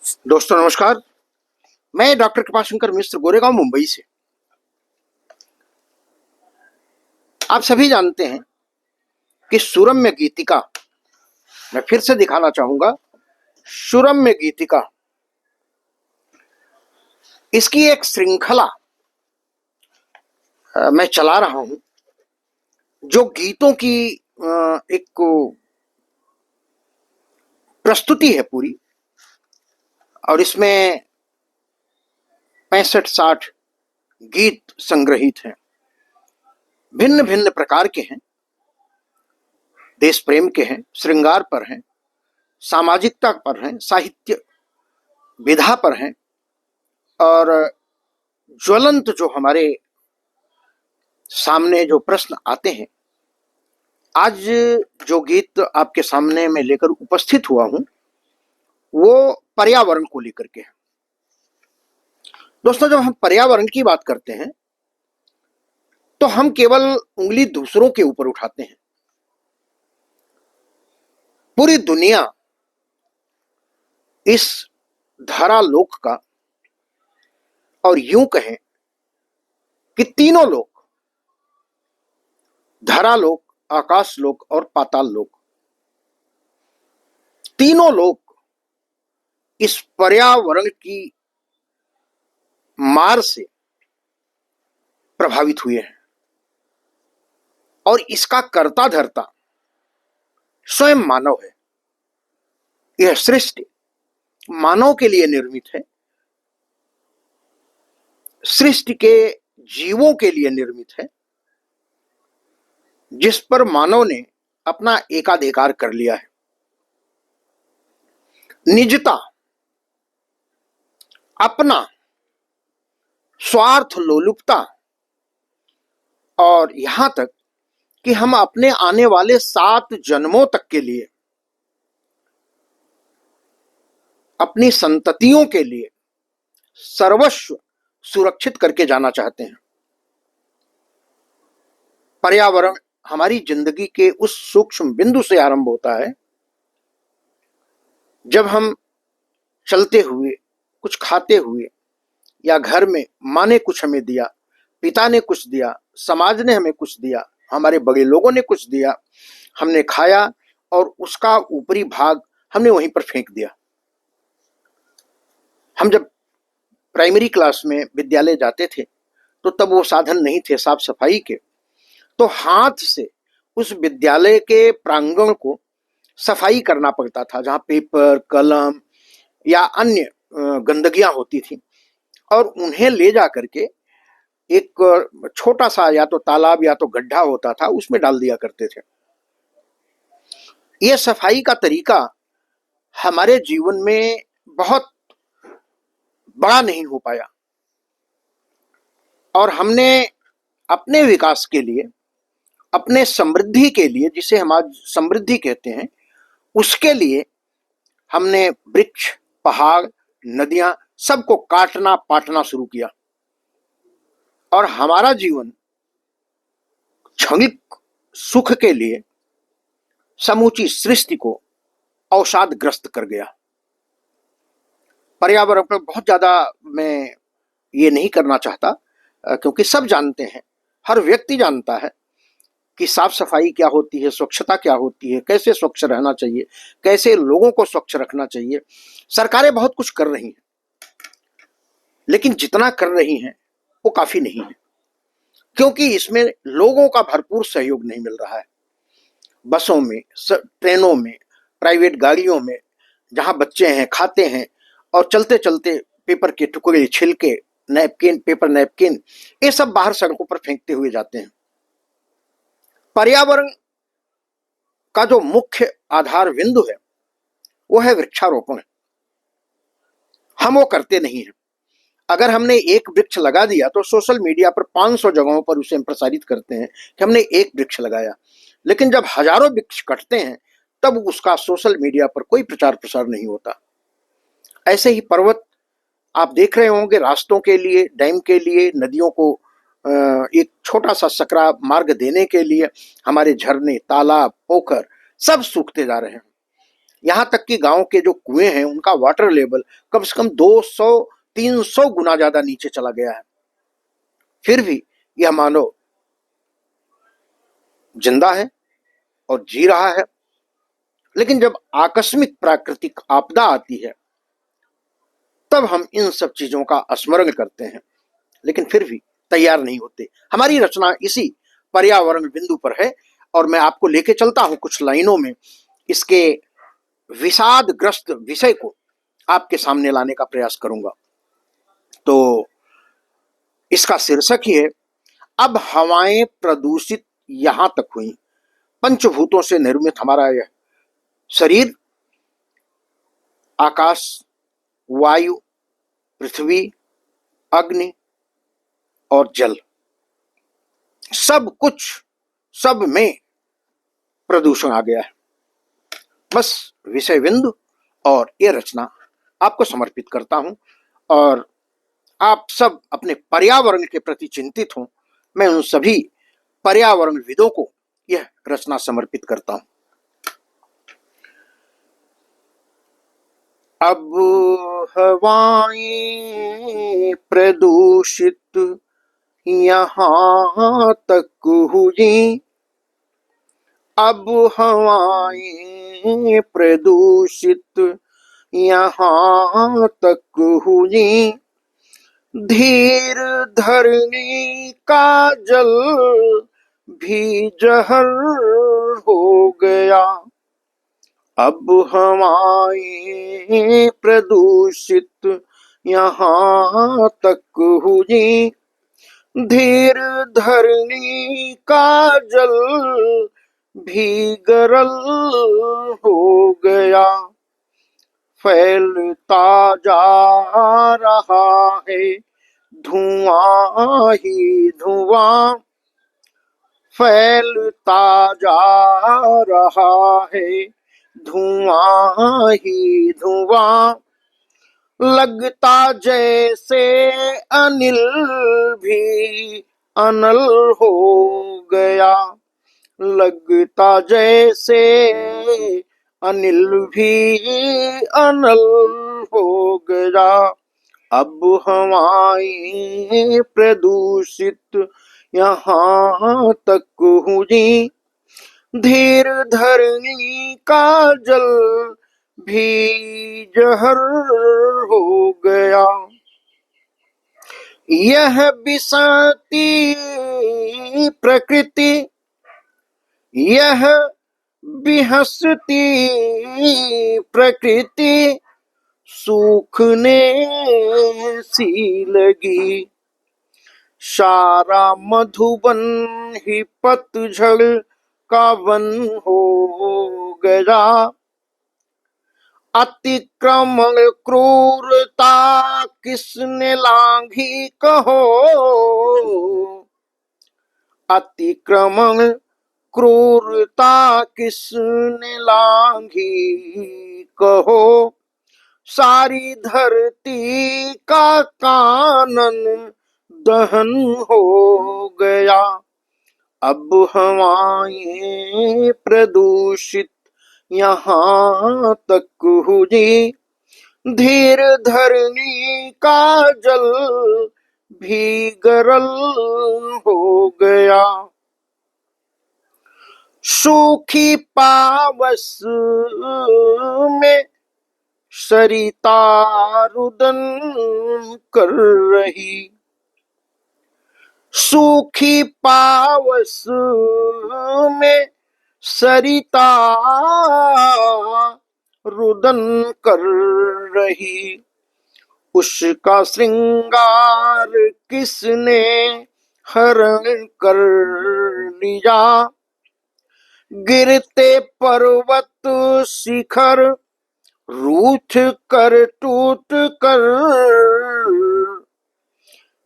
दोस्तों नमस्कार। मैं डॉक्टर कृपाशंकर मिश्र गोरेगांव मुंबई से। आप सभी जानते हैं कि सुरम्य गीतिका, मैं फिर से दिखाना चाहूंगा, सुरम्य गीतिका, इसकी एक श्रृंखला मैं चला रहा हूं, जो गीतों की एक प्रस्तुति है पूरी, और इसमें 65-60 गीत संग्रहित हैं। भिन्न भिन्न प्रकार के हैं, देश प्रेम के हैं, श्रृंगार पर हैं, सामाजिकता पर हैं, साहित्य विधा पर हैं, और ज्वलंत जो हमारे सामने जो प्रश्न आते हैं। आज जो गीत आपके सामने मैं लेकर उपस्थित हुआ हूं, वो पर्यावरण को लेकर के है। दोस्तों, जब हम पर्यावरण की बात करते हैं तो हम केवल उंगली दूसरों के ऊपर उठाते हैं। पूरी दुनिया इस धरालोक का, और यूं कहें कि तीनों लोक, धरालोक, आकाशलोक और पाताल लोक, तीनों लोक इस पर्यावरण की मार से प्रभावित हुए हैं, और इसका कर्ता धर्ता स्वयं मानव है। यह सृष्टि मानव के लिए निर्मित है, सृष्टि के जीवों के लिए निर्मित है, जिस पर मानव ने अपना एकाधिकार कर लिया है। निजता, अपना स्वार्थ, लोलुपता, और यहां तक कि हम अपने आने वाले 7 जन्मों तक के लिए, अपनी संततियों के लिए सर्वस्व सुरक्षित करके जाना चाहते हैं। पर्यावरण हमारी जिंदगी के उस सूक्ष्म बिंदु से आरंभ होता है जब हम चलते हुए, कुछ खाते हुए, या घर में माँ ने कुछ हमें दिया, पिता ने कुछ दिया, समाज ने हमें कुछ दिया, हमारे बड़े लोगों ने कुछ दिया, हमने खाया और उसका ऊपरी भाग हमने वहीं पर फेंक दिया। हम जब प्राइमरी क्लास में विद्यालय जाते थे तो तब वो साधन नहीं थे साफ सफाई के, तो हाथ से उस विद्यालय के प्रांगण को सफाई करना पड़ता था, जहां पेपर, कलम या अन्य गंदगियां होती थी, और उन्हें ले जा करके एक छोटा सा या तो तालाब या तो गड्ढा होता था, उसमें डाल दिया करते थे। यह सफाई का तरीका हमारे जीवन में बहुत बड़ा नहीं हो पाया, और हमने अपने विकास के लिए, अपने समृद्धि के लिए, जिसे हम आज समृद्धि कहते हैं, उसके लिए हमने वृक्ष, पहाड़, नदियां सबको काटना पाटना शुरू किया, और हमारा जीवन क्षणिक सुख के लिए समूची सृष्टि को अवसादग्रस्त कर गया। पर्यावरण पर बहुत ज्यादा मैं ये नहीं करना चाहता, क्योंकि सब जानते हैं, हर व्यक्ति जानता है कि साफ सफाई क्या होती है, स्वच्छता क्या होती है, कैसे स्वच्छ रहना चाहिए, कैसे लोगों को स्वच्छ रखना चाहिए। सरकारें बहुत कुछ कर रही हैं, लेकिन जितना कर रही हैं वो काफी नहीं है, क्योंकि इसमें लोगों का भरपूर सहयोग नहीं मिल रहा है। बसों में, ट्रेनों में, प्राइवेट गाड़ियों में, जहां बच्चे हैं, खाते हैं, और चलते चलते पेपर के टुकड़े, छिलके, नैपकिन, पेपर नैपकिन, ये सब बाहर सड़कों पर फेंकते हुए जाते हैं। पर्यावरण का जो मुख्य आधार बिंदु है वो है वृक्षारोपण। हम वो करते नहीं हैं। अगर हमने एक वृक्ष लगा दिया तो सोशल मीडिया पर 500 जगहों पर उसे हम प्रसारित करते हैं कि हमने एक वृक्ष लगाया, लेकिन जब हजारों वृक्ष कटते हैं तब उसका सोशल मीडिया पर कोई प्रचार प्रसार नहीं होता। ऐसे ही पर्वत आप देख रहे होंगे, रास्तों के लिए, डैम के लिए, नदियों को एक छोटा सा सकरा मार्ग देने के लिए हमारे झरने, तालाब, पोखर सब सूखते जा रहे हैं। यहाँ तक कि गांव के जो कुएं हैं उनका वाटर लेवल कम से कम 200-300 गुना ज्यादा नीचे चला गया है। फिर भी यह मानव जिंदा है और जी रहा है। लेकिन जब आकस्मिक प्राकृतिक आपदा आती है तब हम इन सब चीजों का स्मरण करते हैं, लेकिन फिर भी तैयार नहीं होते। हमारी रचना इसी पर्यावरण बिंदु पर है और मैं आपको लेके चलता हूं कुछ लाइनों में इसके विषादग्रस्त विषय को आपके सामने लाने का प्रयास करूंगा। तो इसका शीर्षक ही है, अब हवाएं प्रदूषित यहां तक हुई। पंचभूतों से निर्मित हमारा यह शरीर, आकाश, वायु, पृथ्वी, अग्नि और जल, सब कुछ, सब में प्रदूषण आ गया है। बस विषय बिंदु और ये रचना आपको समर्पित करता हूं और आप सब अपने पर्यावरण के प्रति चिंतित हों, मैं उन सभी पर्यावरणविदों को यह रचना समर्पित करता हूं। अब हवाएं प्रदूषित यहाँ तक हुई, अब हवाएं प्रदूषित यहाँ तक हुई, धीर धरनी का जल भी जहर हो गया। अब हवाएं प्रदूषित यहाँ तक हुई, धीर धरनी का जल भी गरल हो गया। फैलता जा रहा है धुआं ही धुआं, फैलता जा रहा है धुआं ही धुआं, लगता जैसे अनिल भी अनल हो गया, लगता जैसे अनिल भी अनल हो गया। अब हवाएं प्रदूषित यहाँ तक हुई, धीर धरनी का जल भी जहर हो गया। यह बिसाती प्रकृति, यह बिहसती प्रकृति सूखने सी लगी। सारा मधुबन ही पतझड़ का वन हो गया। अतिक्रमण क्रूरता किसने लांघी कहो, अतिक्रमण क्रूरता किसने लांघी कहो, सारी धरती का कानन दहन हो गया। अब हवाएं प्रदूषित यहाँ तक हुई, धीर धरनी का जल भी गरल हो गया। सूखी पावस में सरिता रुदन कर रही, सूखी पावस में सरिता रुदन कर रही। उसका श्रृंगार किसने हरण कर लिया, गिरते पर्वत शिखर रूठ कर टूट कर,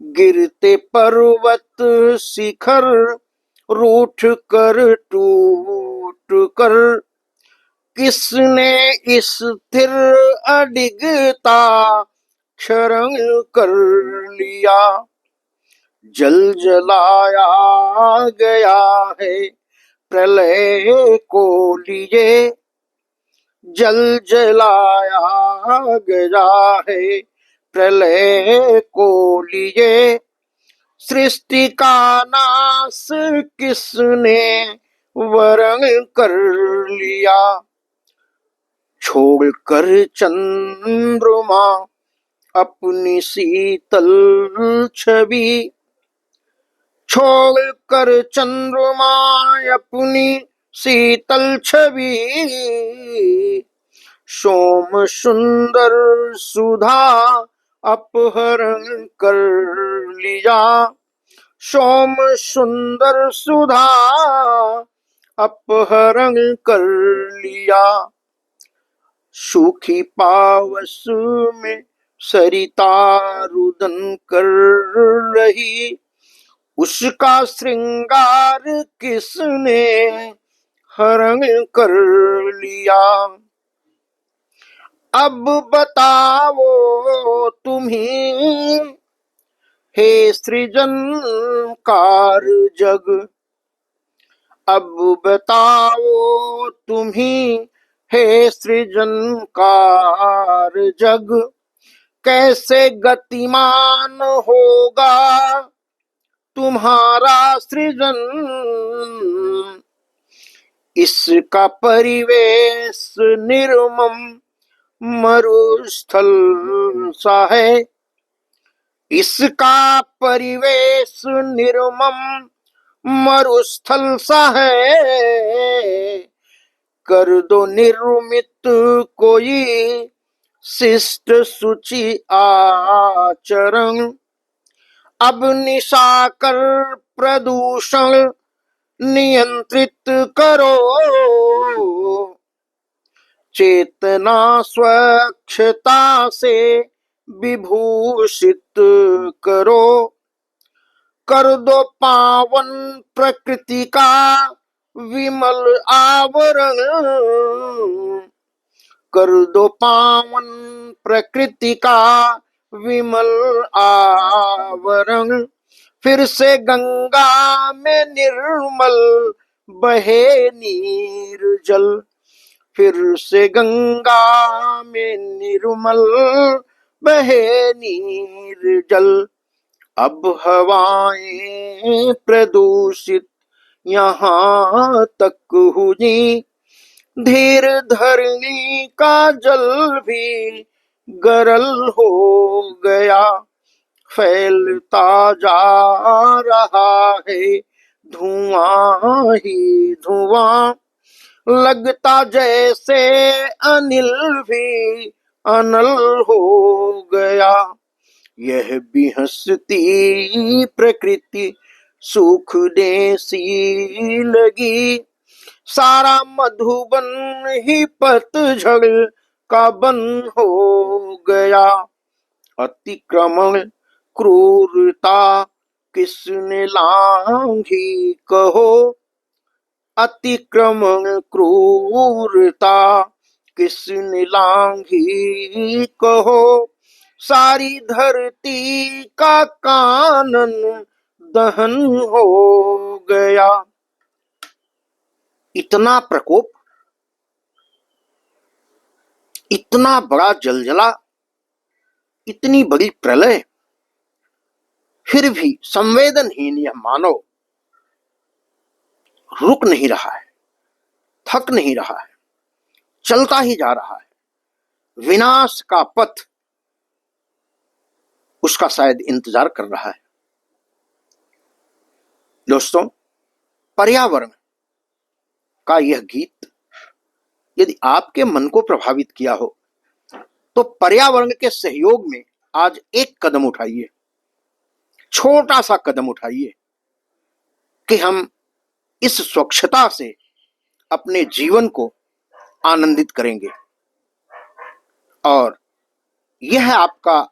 गिरते पर्वत शिखर रूठ कर टूट कर, किसने स्थिर अडिगता क्षरण कर लिया। जल जलाया गया है प्रलय को लिए, जल जलाया गया है प्रलय को लिए। सृष्टि का नाश किसने वरण कर लिया। छोड़कर चंद्रमा अपनी शीतल छवि, छोड़कर चंद्रमा अपनी शीतल छवि। सोम सुंदर सुधा अपहरण कर लिया। सोम सुंदर सुधा अपहरण कर लिया। सूखी पावस में सरिता रुदन कर रही। उसका श्रृंगार किसने हरण कर लिया। अब बताओ तुम्ही हे सृजनकार जग। अब बताओ तुम्ही हे सृजनकार जग। कैसे गतिमान होगा तुम्हारा सृजन। इसका परिवेश निर्मम मरुस्थल सा है। इसका परिवेश निर्मम मरुस्थल सा है। कर दो निर्मित कोई शिष्ट सुचि आचरण। अब निशाकर प्रदूषण नियंत्रित करो। चेतना स्वच्छता से विभूषित करो। कर दो पावन प्रकृति का विमल आवरण। कर दो पावन प्रकृति का विमल आवरण। फिर से गंगा में निर्मल बहे नीर जल। फिर से गंगा में निर्मल बहे नीर जल। अब हवाएं प्रदूषित यहाँ तक हुई। धीर धरनी का जल भी गरल हो गया। फैलता जा रहा है धुआं ही धुआं। लगता जैसे अनिल भी अनल हो गया। यह भी हंसती प्रकृति सूखने सी लगी। सारा मधुबन ही पतझड़ का बन हो गया। अतिक्रमण क्रूरता किसने लांघी कहो। अतिक्रमण क्रूरता किसने लांघी कहो। सारी धरती का कानन दहन हो गया। इतना प्रकोप, इतना बड़ा जलजला, इतनी बड़ी प्रलय, फिर भी संवेदनहीन यह मानव रुक नहीं रहा है, थक नहीं रहा है, चलता ही जा रहा है। विनाश का पथ उसका शायद इंतजार कर रहा है। दोस्तों, पर्यावरण का यह गीत यदि आपके मन को प्रभावित किया हो तो पर्यावरण के सहयोग में आज एक कदम उठाइए, छोटा सा कदम उठाइए कि हम इस स्वच्छता से अपने जीवन को आनंदित करेंगे। और यह आपका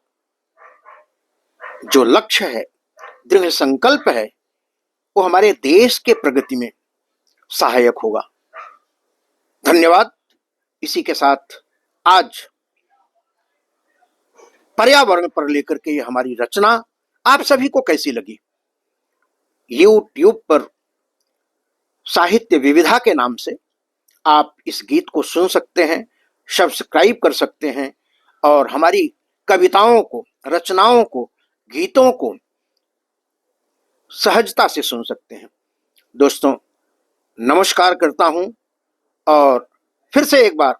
जो लक्ष्य है, दृढ़ संकल्प है, वो हमारे देश के प्रगति में सहायक होगा। धन्यवाद। इसी के साथ आज पर्यावरण पर लेकर के ये हमारी रचना आप सभी को कैसी लगी, यूट्यूब पर साहित्य विविधा के नाम से आप इस गीत को सुन सकते हैं। सब्सक्राइब कर सकते हैं और हमारी कविताओं को, रचनाओं को, गीतों को सहजता से सुन सकते हैं। दोस्तों, नमस्कार करता हूं और फिर से एक बार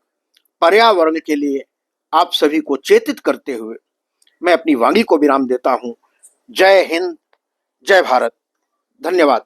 पर्यावरण के लिए आप सभी को चेतित करते हुए मैं अपनी वाणी को विराम देता हूं। जय हिंद, जय भारत, धन्यवाद।